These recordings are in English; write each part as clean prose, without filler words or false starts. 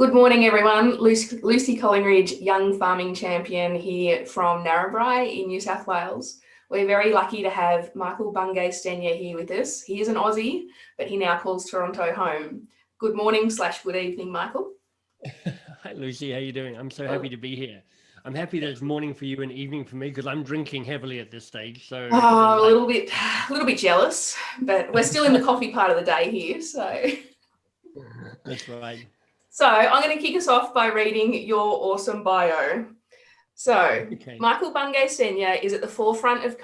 Good morning, everyone. Lucy Collingridge, young farming champion here from Narrabri in New South Wales. We're very lucky to have Michael Bungay Stanier here with us. He is an Aussie, but he now calls Toronto home. Good morning / good evening, Michael. Hi, Lucy. How you doing? I'm so happy to be here. I'm happy that it's morning for you and evening for me because I'm drinking heavily at this stage. So Oh, a little bit jealous, but we're still in the coffee part of the day here. That's right. So I'm going to kick us off by reading your awesome bio. So, Okay. Michael Bungay Stanier is at the forefront of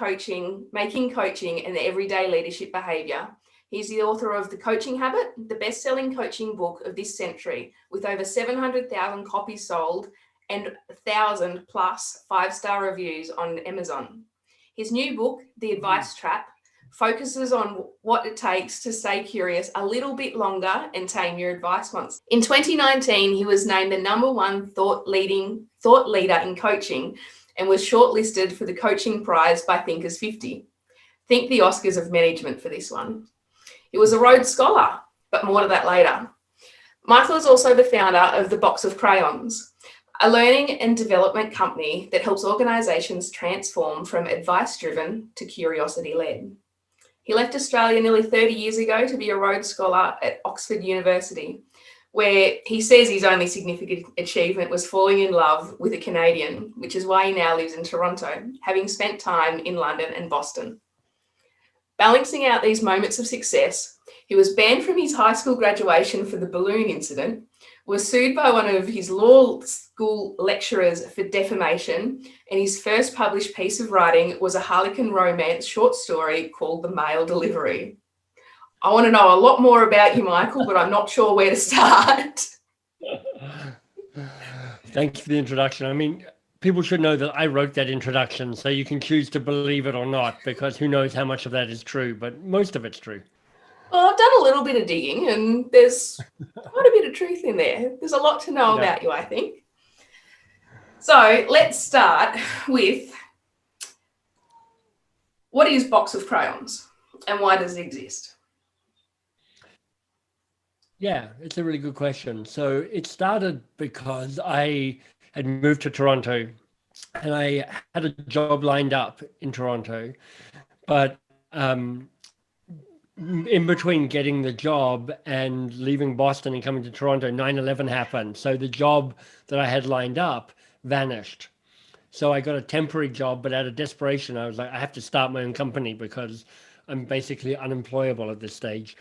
making coaching and everyday leadership behaviour. He's the author of The Coaching Habit, the best-selling coaching book of this century, with over 700,000 copies sold and 1,000 plus five-star reviews on Amazon. His new book, The Advice Trap, focuses on what it takes to stay curious a little bit longer and tame your advice once. In 2019, he was named the #1 thought leader in coaching and was shortlisted for the Coaching Prize by Thinkers 50. Think the Oscars of management for this one. He was a Rhodes Scholar, but more to that later. Michael is also the founder of the Box of Crayons, a learning and development company that helps organisations transform from advice-driven to curiosity-led. He left Australia nearly 30 years ago to be a Rhodes Scholar at Oxford University, where he says his only significant achievement was falling in love with a Canadian, which is why he now lives in Toronto, having spent time in London and Boston. Balancing out these moments of success, he was banned from his high school graduation for the balloon incident, was sued by one of his law school lecturers for defamation, and his first published piece of writing was a Harlequin romance short story called The Mail Delivery. I want to know a lot more about you, Michael, but I'm not sure where to start. Thank you for the introduction. I mean, people should know that I wrote that introduction, so you can choose to believe it or not, because who knows how much of that is true, but most of it's true. Well, I've done a little bit of digging and there's quite a bit of truth in there. There's a lot to know about you, I think. So let's start with, what is Box of Crayons and why does it exist? Yeah, it's a really good question. So it started because I had moved to Toronto and I had a job lined up in Toronto, but in between getting the job and leaving Boston and coming to Toronto, 9/11 happened. So the job that I had lined up vanished. So I got a temporary job, but out of desperation, I was like, I have to start my own company because I'm basically unemployable at this stage.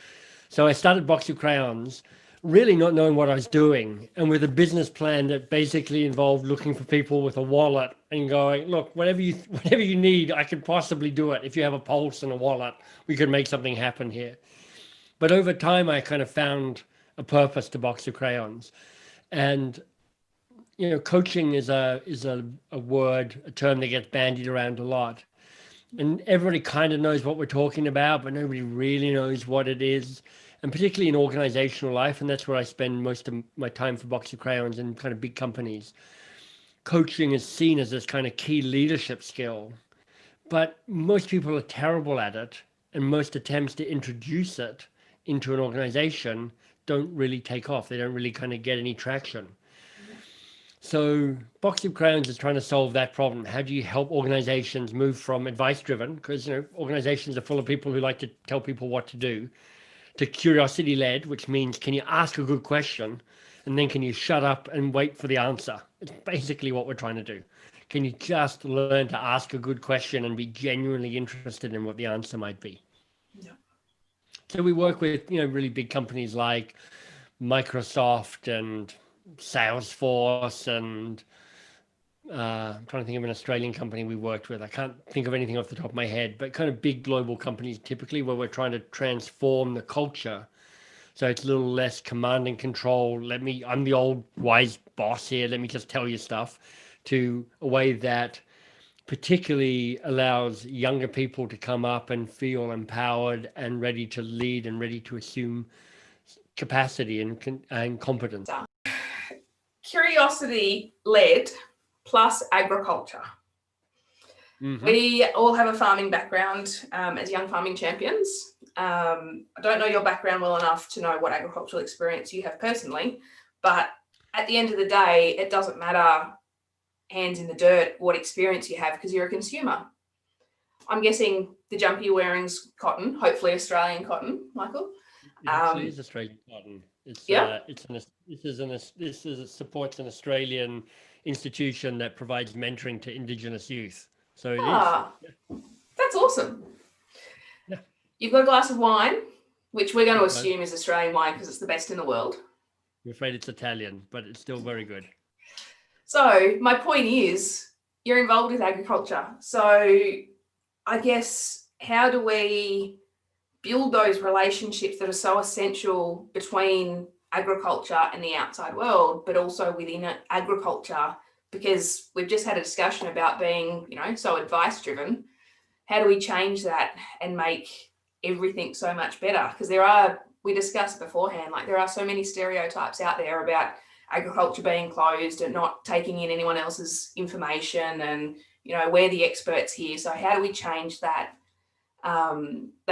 So I started Box of Crayons, really not knowing what I was doing, and with a business plan that basically involved looking for people with a wallet and going, look, whatever you need, I could possibly do it. If you have a pulse and a wallet, we could make something happen here. But over time, I kind of found a purpose to Box of Crayons, and coaching is a word, a term that gets bandied around a lot. And everybody kind of knows what we're talking about, but nobody really knows what it is. And particularly in organizational life, and that's where I spend most of my time for Box of Crayons in kind of big companies. Coaching is seen as this kind of key leadership skill, but most people are terrible at it, and most attempts to introduce it into an organization don't really take off. They don't really kind of get any traction. So Box of Crayons is trying to solve that problem. How do you help organizations move from advice driven, because organizations are full of people who like to tell people what to do, to curiosity led, which means can you ask a good question and then can you shut up and wait for the answer? It's basically what we're trying to do. Can you just learn to ask a good question and be genuinely interested in what the answer might be? Yeah. So we work with really big companies like Microsoft and Salesforce and I'm trying to think of an Australian company we worked with. I can't think of anything off the top of my head, but kind of big global companies typically where we're trying to transform the culture. So it's a little less command and control. I'm the old wise boss here. Let me just tell you stuff, to a way that particularly allows younger people to come up and feel empowered and ready to lead and ready to assume capacity and competence. Curiosity led plus agriculture. Mm-hmm. We all have a farming background as young farming champions. I don't know your background well enough to know what agricultural experience you have personally, but at the end of the day, it doesn't matter hands in the dirt what experience you have because you're a consumer. I'm guessing the jumper you're wearing's cotton, hopefully Australian cotton, Michael. It actually is Australian cotton. Yeah. This supports an Australian institution that provides mentoring to Indigenous youth. So it is. That's awesome. Yeah. You've got a glass of wine, which we're going to assume is Australian wine because it's the best in the world. I'm afraid it's Italian, but it's still very good. So my point is, you're involved with agriculture. So I guess, how do we build those relationships that are so essential between agriculture and the outside world, but also within agriculture? Because we've just had a discussion about being, so advice driven. How do we change that and make everything so much better? Because we discussed beforehand, like there are so many stereotypes out there about agriculture being closed and not taking in anyone else's information, and we're the experts here. So how do we change that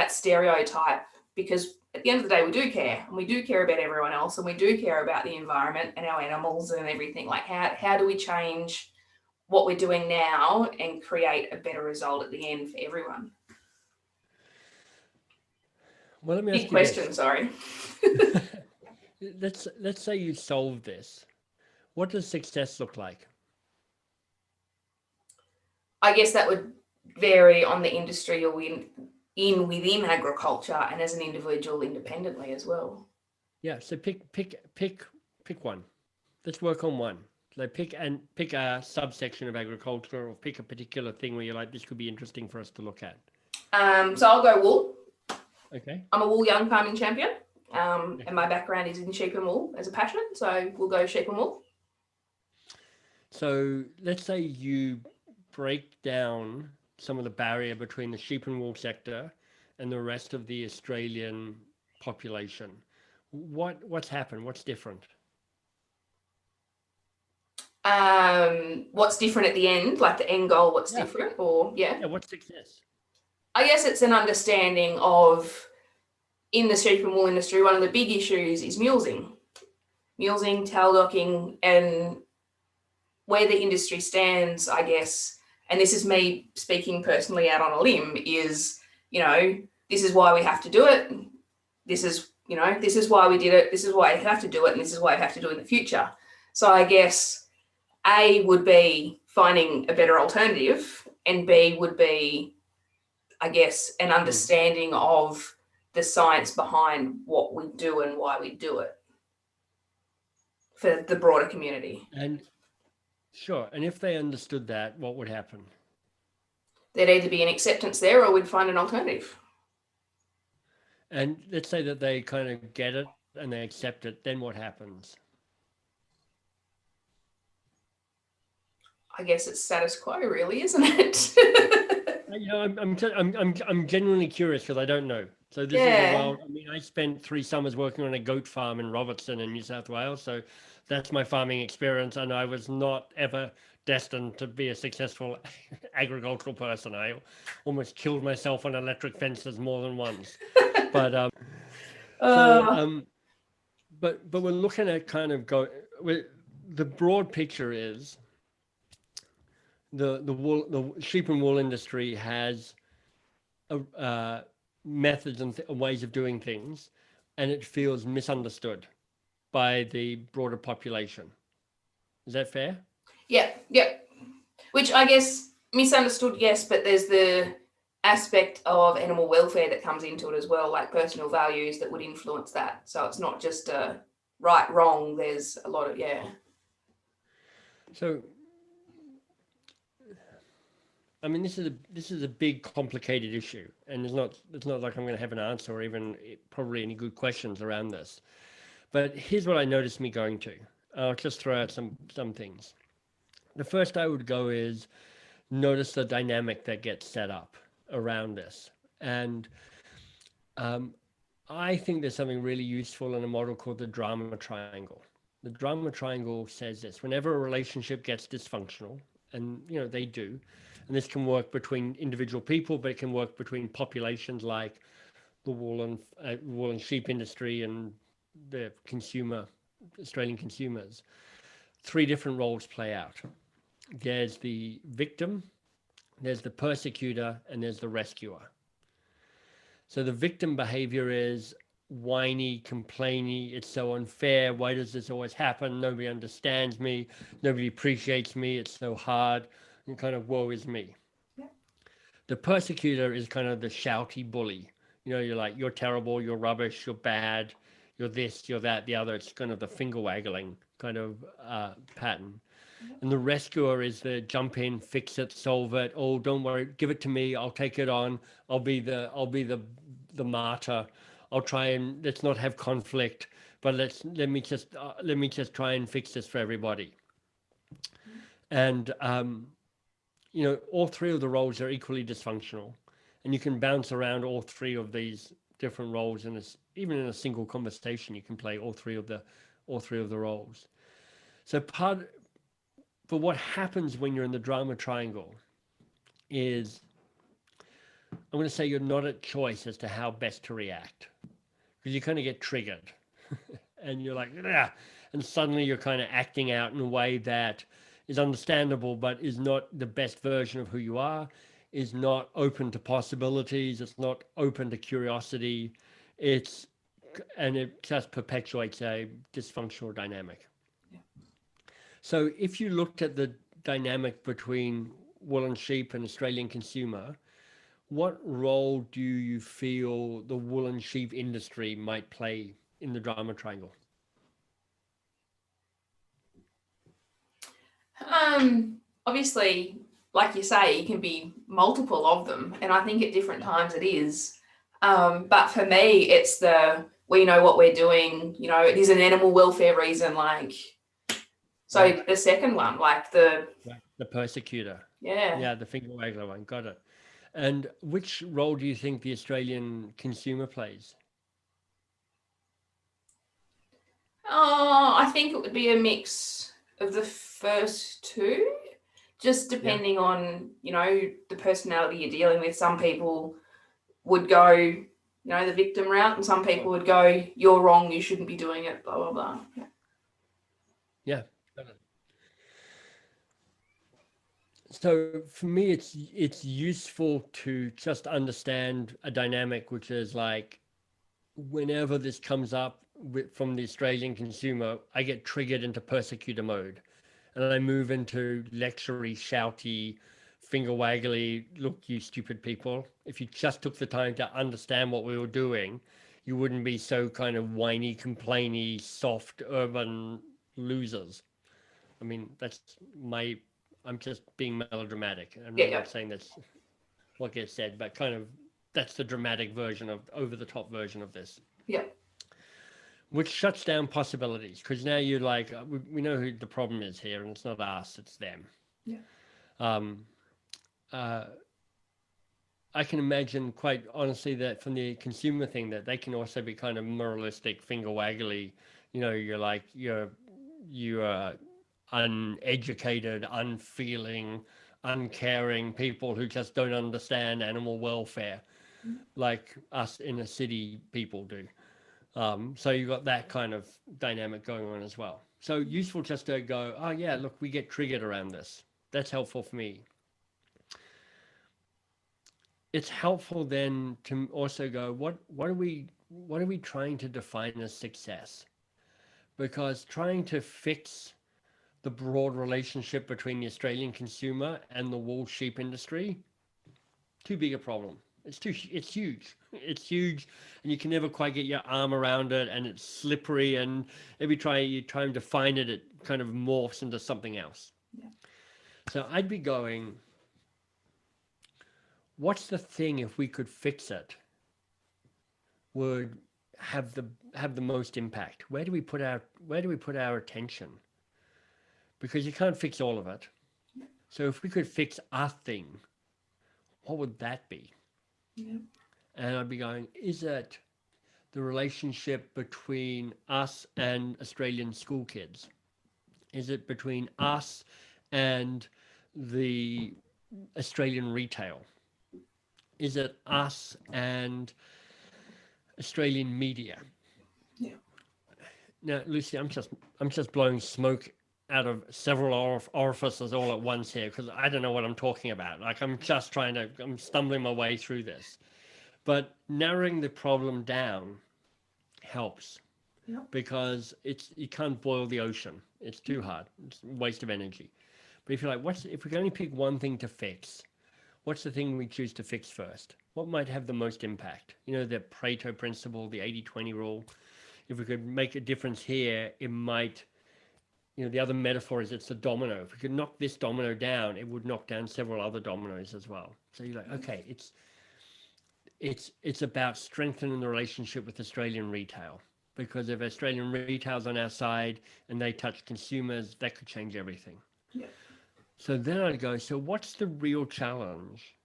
stereotype? Because at the end of the day, we do care, and we do care about everyone else, and we do care about the environment and our animals and everything. Like how do we change what we're doing now and create a better result at the end for everyone? Well, let me ask Big question, sorry. Let's say you solve this. What does success look like? I guess that would vary on the industry you're within agriculture and as an individual independently as well. Yeah, so pick one. Let's work on one. Like pick a subsection of agriculture, or pick a particular thing where you're like, this could be interesting for us to look at. So I'll go wool. Okay. I'm a wool young farming champion, and my background is in sheep and wool as a passion. So we'll go sheep and wool. So let's say you break down some of the barrier between the sheep and wool sector and the rest of the Australian population. What's happened? What's different? What's different at the end, like the end goal, what's different, or Yeah, what's success? I guess it's an understanding of, in the sheep and wool industry, one of the big issues is mulesing, tail docking, and where the industry stands, I guess, and this is me speaking personally out on a limb, is, this is why we have to do it. This is why we did it. This is why I have to do it. And this is why I have to do it in the future. So I guess A would be finding a better alternative, and B would be, I guess, an understanding of the science behind what we do and why we do it for the broader community. And sure. And if they understood that, what would happen? There'd either be an acceptance there or we'd find an alternative. And let's say that they kind of get it and they accept it, then what happens? I guess it's status quo, really, isn't it? I'm genuinely curious because I don't know. So this is I spent 3 summers working on a goat farm in Robertson in New South Wales. So that's my farming experience, and I was not ever destined to be a successful agricultural person. I almost killed myself on electric fences more than once. But but we're looking at kind of the broad picture is the sheep and wool industry has methods and ways of doing things, and it feels misunderstood by the broader population. Is that fair? Yeah. Which I guess misunderstood, yes, but there's the aspect of animal welfare that comes into it as well, like personal values that would influence that. So it's not just a right, wrong. There's a lot of, So, I mean, this is a big, complicated issue, and it's not like I'm going to have an answer or even probably any good questions around this. But here's what I noticed me going to. I'll just throw out some things. The first I would go is notice the dynamic that gets set up around this. And I think there's something really useful in a model called the drama triangle. The drama triangle says this: whenever a relationship gets dysfunctional, and they do, and this can work between individual people, but it can work between populations like the wool and sheep industry and the Australian consumers. three different roles play out. There's the victim, there's the persecutor, and there's the rescuer. So the victim behavior is whiny, complainy. It's so unfair. Why does this always happen? Nobody understands me. Nobody appreciates me. It's so hard. And kind of woe is me. Yeah. The persecutor is kind of the shouty bully. You're like, you're terrible, you're rubbish, you're bad, you're this, you're that, the other. It's kind of the finger waggling kind of pattern. And the rescuer is the jump in, fix it, solve it. Oh, don't worry, give it to me. I'll take it on. I'll be the martyr. I'll try and let's not have conflict, but let me just try and fix this for everybody. And all three of the roles are equally dysfunctional, and you can bounce around all three of these different roles even in a single conversation. You can play all three of the roles. So but what happens when you're in the drama triangle is, I'm going to say, you're not at choice as to how best to react, because you kind of get triggered and you're like, ah, and suddenly you're kind of acting out in a way that is understandable, but is not the best version of who you are, is not open to possibilities. It's not open to curiosity. And it just perpetuates a dysfunctional dynamic. So if you looked at the dynamic between wool and sheep and Australian consumer, what role do you feel the wool and sheep industry might play in the drama triangle? Obviously, like you say, it can be multiple of them, and I think at different times it is. But for me, it's we know what we're doing. It is an animal welfare reason, like. So the second one, like the persecutor. Yeah. Yeah, the finger waggler one. Got it. And which role do you think the Australian consumer plays? I think it would be a mix of the first two, just depending on, the personality you're dealing with. Some people would go, the victim route, and some people would go, you're wrong, you shouldn't be doing it, blah, blah, blah. Yeah. So for me, it's useful to just understand a dynamic, which is like, whenever this comes up from the Australian consumer, I get triggered into persecutor mode, and I move into lectury, shouty, finger waggly, look, you stupid people. If you just took the time to understand what we were doing, you wouldn't be so kind of whiny, complainy, soft, urban losers. I mean, I'm just being melodramatic. I'm not saying that's what gets said, but kind of that's the dramatic version of over-the-top version of this. Yeah. Which shuts down possibilities, because now you're like, we know who the problem is here, and it's not us, it's them. Yeah. I can imagine, quite honestly, that from the consumer thing, that they can also be kind of moralistic, finger waggly. You're like, you are uneducated, unfeeling, uncaring people who just don't understand animal welfare, like us inner city people do. So you've got that kind of dynamic going on as well. So useful just to go, oh yeah, look, we get triggered around this. That's helpful for me. It's helpful then to also go, what are we trying to define as success? Because trying to fix the broad relationship between the Australian consumer and the wool sheep industry, too big a problem. It's huge. It's huge, and you can never quite get your arm around it, and it's slippery, and every time you try and define it, it kind of morphs into something else. Yeah. So I'd be going, what's the thing, if we could fix it, would have the most impact? Where do we put our attention? Because you can't fix all of it. So if we could fix a thing, what would that be? Yeah. And I'd be going, is it the relationship between us and Australian school kids? Is it between us and the Australian retail? Is it us and Australian media? Yeah. Now, Lucy, I'm just blowing smoke out of several orifices all at once here because I don't know what I'm talking about. Like I'm stumbling my way through this. But narrowing the problem down helps Yep. because you can't boil the ocean. It's too hard. It's a waste of energy. But if you're like, if we can only pick one thing to fix, what's the thing we choose to fix first? What might have the most impact? You know, the Pareto principle, the 80-20 rule. If we could make a difference here, it might, the other metaphor is it's a domino. If we could knock this domino down, it would knock down several other dominoes as well. So you're like, okay, it's about strengthening the relationship with Australian retail, because if Australian retail's on our side and they touch consumers, that could change everything. Yeah. So then I'd go, so what's the real challenge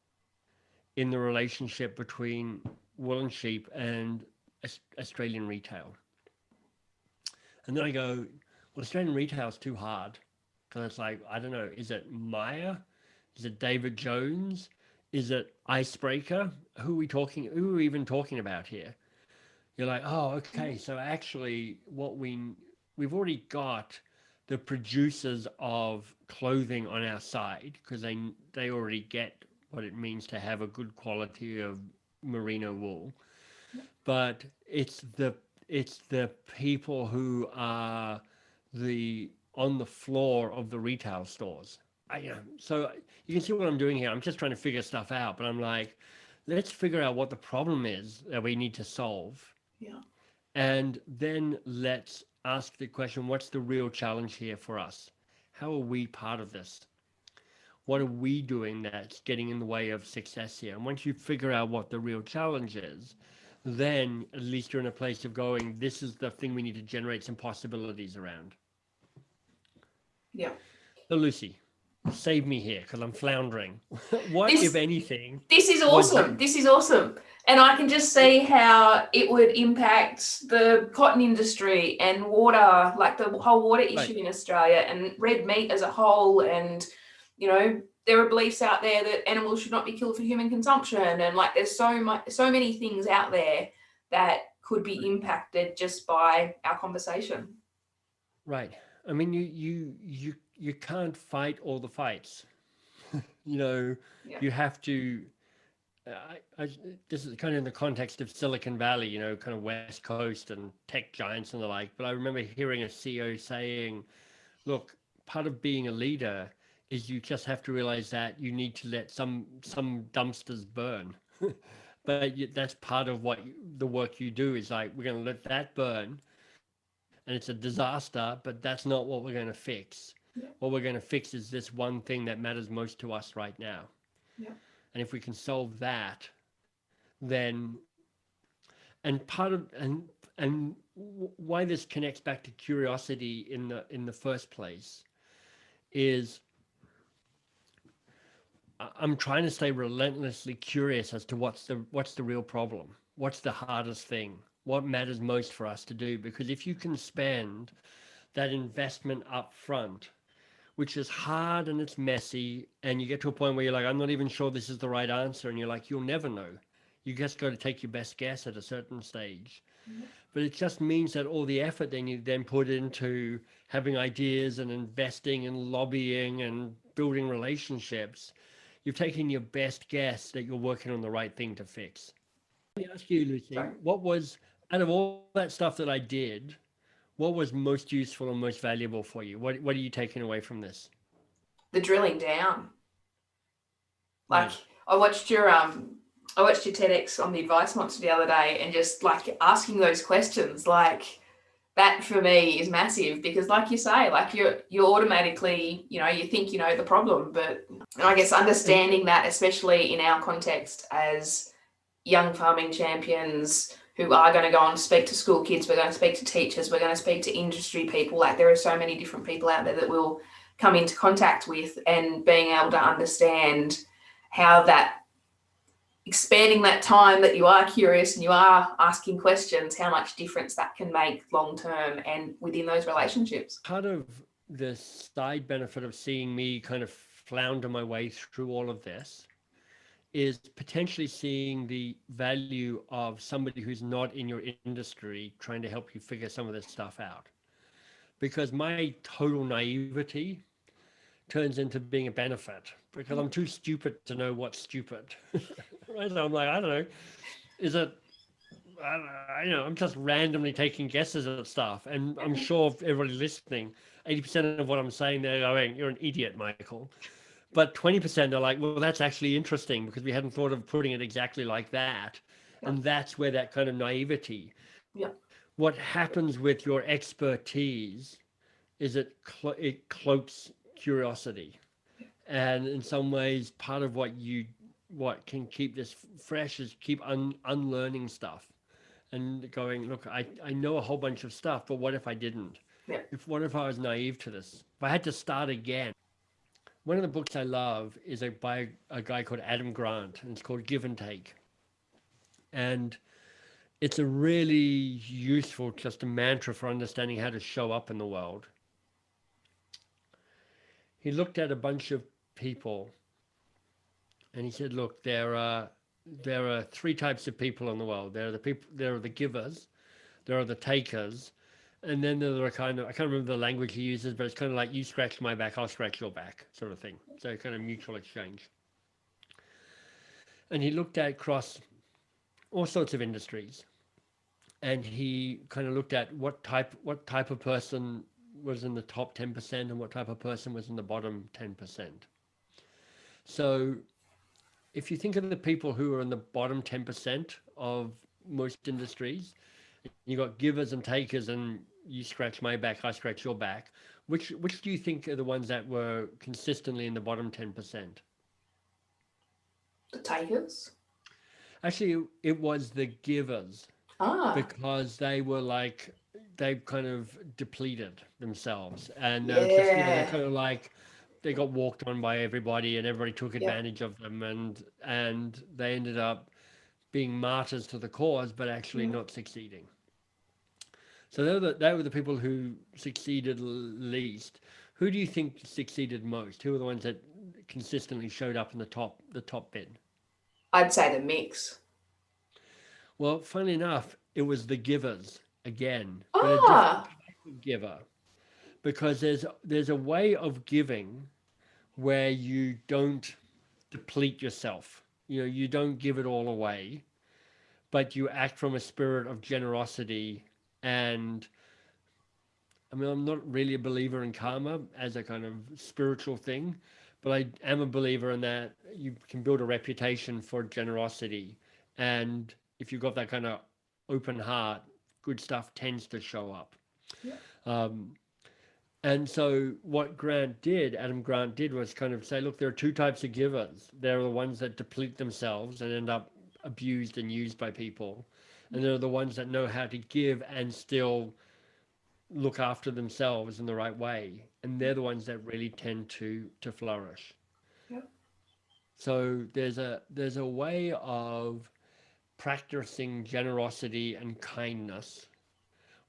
in the relationship between wool and sheep and Australian retail? And then I go, well, Australian retail is too hard, because it's like, I don't know, is it Maya? Is it David Jones? Is it Icebreaker? Who are we even talking about here? You're like, oh, okay. So actually we've already got the producers of clothing on our side, because they already get what it means to have a good quality of merino wool. But it's the people who are on the floor of the retail stores. So you can see what I'm doing here. I'm just trying to figure stuff out, but I'm like, let's figure out what the problem is that we need to solve. Yeah. And then let's ask the question, what's the real challenge here for us? How are we part of this? What are we doing that's getting in the way of success here? And once you figure out what the real challenge is, then at least you're in a place of going, this is the thing we need to generate some possibilities around. Yeah. So Lucy, save me here because I'm floundering. What, if anything? This is awesome. This is awesome. And I can just see how it would impact the cotton industry and water, like the whole water issue in Australia, and red meat as a whole. And, there are beliefs out there that animals should not be killed for human consumption. And like, there's so many things out there that could be impacted just by our conversation. Right. I mean, you can't fight all the fights. You have to. This is kind of in the context of Silicon Valley, kind of West Coast and tech giants and the like. But I remember hearing a CEO saying, "Look, part of being a leader is you just have to realize that you need to let some dumpsters burn." But that's part of the work you do is like, we're going to let that burn, and it's a disaster, but that's not what we're going to fix. Yeah. What we're going to fix is this one thing that matters most to us right now. Yeah. And if we can solve that, then, and part of, and why this connects back to curiosity in the first place is I'm trying to stay relentlessly curious as to what's the real problem, what's the hardest thing, what matters most for us to do. Because if you can spend that investment up front, which is hard and it's messy, and you get to a point where you're like, I'm not even sure this is the right answer, and you're like, you'll never know. You just got to take your best guess at a certain stage. Mm-hmm. But it just means that all the effort then you then put into having ideas and investing and lobbying and building relationships, you've taken your best guess that you're working on the right thing to fix. Let me ask you, Lucy, what was, out of all that stuff that I did, what was most useful and most valuable for you? What are you taking away from this? The drilling down. Like, I watched your TEDx on the advice monster the other day, and just like asking those questions, like that for me is massive, because like you say, like you automatically, you think you know the problem, but I guess understanding that, especially in our context as young farming champions who are going to go and speak to school kids, we're going to speak to teachers, we're going to speak to industry people. Like, there are so many different people out there that we'll come into contact with, and being able to understand how that, expanding that time that you are curious and you are asking questions, how much difference that can make long term and within those relationships. Part of the side benefit of seeing me kind of flounder my way through all of this is potentially seeing the value of somebody who's not in your industry trying to help you figure some of this stuff out. because my total naivety turns into being a benefit because I'm too stupid to know what's stupid. Right? So I'm like, I don't know, is it, I'm just randomly taking guesses at stuff. And I'm sure if everybody listening, 80% of what I'm saying, they're going, you're an idiot, Michael. But 20% are like, well, that's actually interesting because we hadn't thought of putting it exactly like that. Yeah. And that's where that kind of naivety. Yeah. What happens with your expertise is it cloaks curiosity. And in some ways, part of what can keep this fresh is keep unlearning stuff and going, look, I know a whole bunch of stuff, but what if I didn't? Yeah. What if I was naive to this? If I had to start again. One of the books I love is by a guy called Adam Grant, and it's called Give and Take. And it's a really useful, just a mantra for understanding how to show up in the world. He looked at a bunch of people and he said, look, there are three types of people in the world. There are the givers, there are the takers, and then there are kind of, I can't remember the language he uses, but it's kind of like you scratch my back, I'll scratch your back sort of thing. So kind of mutual exchange. And he looked at across all sorts of industries. And he kind of looked at what type of person was in the top 10% and what type of person was in the bottom 10%. So if you think of the people who are in the bottom 10% of most industries, you got givers and takers, and you scratch my back, I scratch your back. Which do you think are the ones that were consistently in the bottom 10%? The takers. Actually, it was the givers. Because they were like, they kind of depleted themselves, and they're just, they're kind of like, they got walked on by everybody and everybody took advantage of them, and they ended up being martyrs to the cause, but actually not succeeding. So they were the people who succeeded least. Who do you think succeeded most? Who were the ones that consistently showed up in the top bit? I'd say the mix. Well, funnily enough, it was the givers again, but a different type of giver, because there's a way of giving where you don't deplete yourself. You don't give it all away, but you act from a spirit of generosity. And I mean, I'm not really a believer in karma as a kind of spiritual thing, but I am a believer in that you can build a reputation for generosity. And if you've got that kind of open heart, good stuff tends to show up. Yeah. And so what Adam Grant did was kind of say, look, there are two types of givers. There are the ones that deplete themselves and end up abused and used by people. And there are the ones that know how to give and still look after themselves in the right way. And they're the ones that really tend to flourish. Yep. So there's a way of practicing generosity and kindness,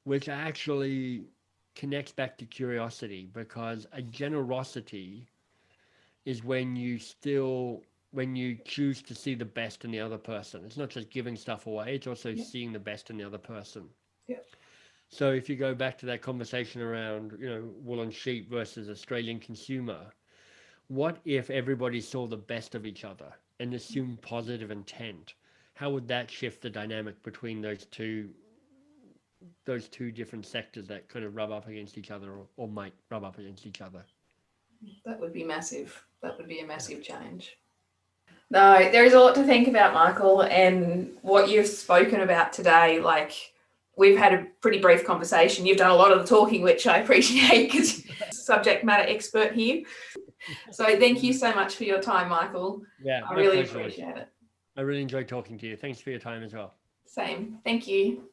which actually connects back to curiosity, because a generosity is when you choose to see the best in the other person. It's not just giving stuff away, it's also seeing the best in the other person. Yeah. So if you go back to that conversation around, wool and sheep versus Australian consumer, what if everybody saw the best of each other and assumed positive intent? How would that shift the dynamic between those two different sectors that kind of rub up against each other, or might rub up against each other? That would be massive. That would be a massive change. No, there is a lot to think about, Michael, and what you've spoken about today. Like, we've had a pretty brief conversation. You've done a lot of the talking, which I appreciate because you're subject matter expert here. So thank you so much for your time, Michael. Yeah, I really appreciate it. I really enjoyed talking to you. Thanks for your time as well. Same. Thank you.